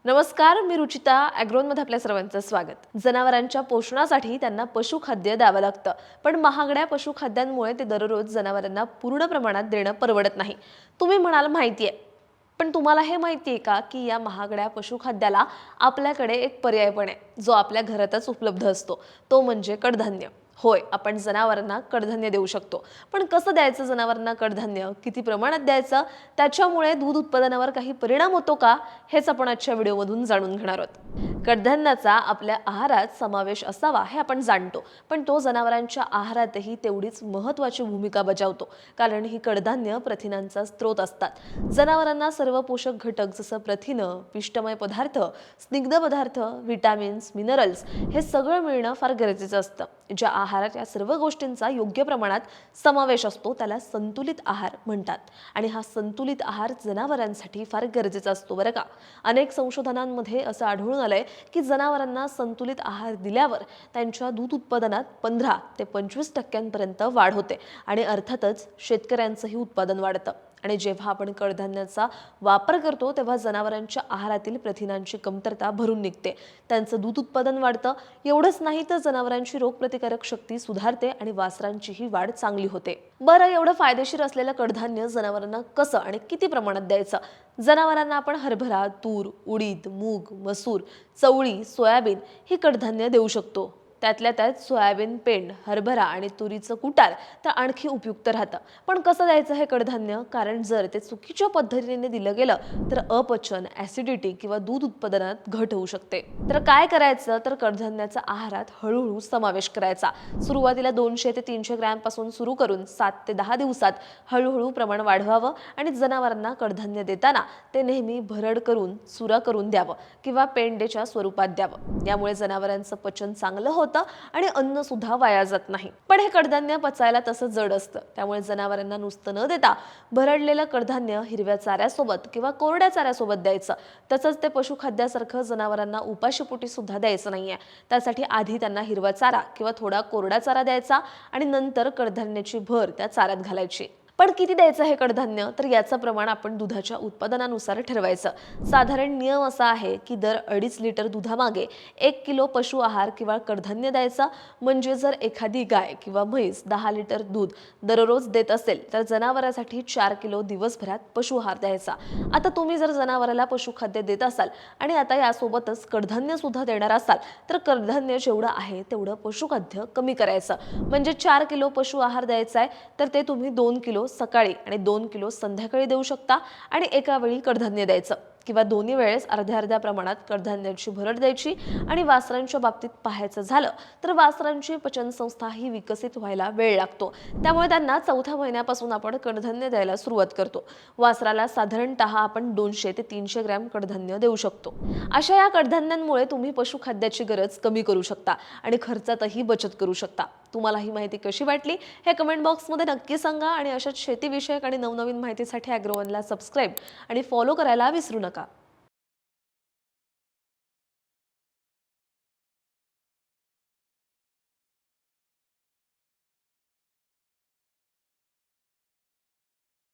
नमस्कार, मी रुचिता ॲग्रोनमध्ये आपल्या सर्वांचं स्वागत। जनावरांच्या पोषणासाठी त्यांना पशुखाद्य द्यावं लागतं, पण महागड्या पशुखाद्यांमुळे ते दररोज जनावरांना पूर्ण प्रमाणात देणं परवडत नाही। तुम्ही म्हणाल माहिती आहे, पण तुम्हाला हे माहिती आहे का की या महागड्या पशुखाद्याला आपल्याकडे एक पर्याय पण आहे, जो आपल्या घरातच उपलब्ध असतो, तो म्हणजे कडधान्य। होय, आपण जनावरांना कडधान्य देऊ शकतो, पण कसं द्यायचं जनावरांना कडधान्य, किती प्रमाणात द्यायचं, त्याच्यामुळे दूध उत्पादनावर काही परिणाम होतो का, हेच आपण आजच्या व्हिडिओमधून जाणून घेणार आहोत। कडधान्याचा आपल्या आहारात समावेश असावा हे आपण जाणतो, पण तो जनावरांच्या आहारातही तेवढीच महत्त्वाची भूमिका बजावतो, कारण ही कडधान्य प्रथिनांचा स्रोत असतात। जनावरांना सर्व पोषक घटक जसं प्रथिन, पिष्टमय पदार्थ, स्निग्ध पदार्थ, विटामिन्स, मिनरल्स हे सगळं मिळणं फार गरजेचं असतं। ज्या आहारात या सर्व गोष्टींचा योग्य प्रमाणात समावेश असतो त्याला संतुलित आहार म्हणतात, आणि हा संतुलित आहार जनावरांसाठी फार गरजेचा असतो बरं का। अनेक संशोधनांमध्ये असं आढळून आलंय की जनावरांना संतुलित आहार दिल्यावर त्यांच्या दूध उत्पादनात 15 ते 25% वाढ होते, आणि अर्थातच शेतकऱ्यांचंही उत्पादन वाढतं। आणि जेव्हा आपण कडधान्याचा वापर करतो तेव्हा जनावरांच्या आहारातील प्रथिनांची कमतरता भरून निघते, त्यांचं दूध उत्पादन वाढतं। एवढंच नाही तर जनावरांची रोगप्रतिकारक शक्ती सुधारते आणि वासरांचीही वाढ चांगली होते। बरं, एवढं फायदेशीर असलेलं कडधान्य जनावरांना कसं आणि किती प्रमाणात द्यायचं? जनावरांना आपण हरभरा, तूर, उडीद, मूग, मसूर, चवळी, सोयाबीन ही कडधान्य देऊ शकतो। त्यातल्या त्यात सोयाबीन पेंड, हरभरा आणि तुरीचं कुटार तर आणखी उपयुक्त राहतं। पण कसं द्यायचं हे कडधान्य? कारण जर ते चुकीच्या पद्धतीने दिलं गेलं तर अपचन, ऍसिडिटी किंवा दूध उत्पादनात घट होऊ शकते। तर काय करायचं? तर कडधान्याचा आहारात हळूहळू समावेश करायचा। सुरुवातीला 200 ते 300 ग्रॅम पासून सुरू करून 7 ते 10 दिवसात हळूहळू प्रमाण वाढवावं, आणि जनावरांना कडधान्य देताना ते नेहमी भरड करून चुरा करून द्यावं किंवा पेंडेच्या स्वरूपात द्यावं। यामुळे जनावरांचं पचन चांगलं होतं आणि अन्न सुद्धा वाया जात नाही। पण हे कडधान्य पचायला तसं जड असतं, त्यामुळे जनावरांना नुसतं न देता भरडलेलं कडधान्य हिरव्या चाऱ्यासोबत किंवा कोरड्या चाऱ्यासोबत द्यायचं। तसंच ते पशुखाद्यासारखं जनावरांना उपाशीपोटी सुद्धा द्यायचं नाहीये। त्यासाठी आधी त्यांना हिरवा चारा किंवा थोडा कोरडा चारा द्यायचा, आणि नंतर कडधान्याची भर त्या चाऱ्यात घालायची। पण किती द्यायचं हे कडधान्य? तर याचं प्रमाण आपण दुधाच्या उत्पादनानुसार ठरवायचं। साधारण नियम असा आहे की दर 2.5 लिटर दुधामागे 1 किलो पशु आहार किंवा कडधान्य द्यायचा। म्हणजे जर एखादी गाय किंवा म्हैस 10 लिटर दूध दररोज देत असेल तर जनावरासाठी 4 किलो दिवसभरात पशु आहार द्यायचा। आता तुम्ही जर जनावराला पशुखाद्य देत असाल आणि आता यासोबतच कडधान्य सुद्धा देणार असाल तर कडधान्य जेवढं आहे तेवढं पशुखाद्य कमी करायचं। म्हणजे 4 किलो पशु आहार द्यायचा आहे तर ते तुम्ही 2 किलो सकाळी आणि 2 किलो संध्याकाळी देऊ शकता, आणि एका वेळी कडधान्य द्यायचं किंवा दोन्ही वेळेस अर्ध्या अर्ध्या प्रमाणात कडधान्याची भरड द्यायची। आणि वासरांच्या बाबतीत पाहायचं झालं तर वासरांची पचनसंस्था ही विकसित व्हायला वेळ लागतो, त्यामुळे त्यांना 4थ्या महिन्यापासून आपण कडधान्य द्यायला सुरुवात करतो। वासराला साधारणतः आपण 200 ते 300 ग्रॅम कडधान्य देऊ शकतो। अशा या कडधान्यांमुळे तुम्ही पशुखाद्याची गरज कमी करू शकता आणि खर्चातही बचत करू शकता। तुम्हाला ही माहिती कशी वाटली हे कमेंट बॉक्समध्ये नक्की सांगा, आणि अशाच शेतीविषयक आणि नवनवीन माहितीसाठी ॲग्रोवनला सबस्क्राईब आणि फॉलो करायला विसरू नका।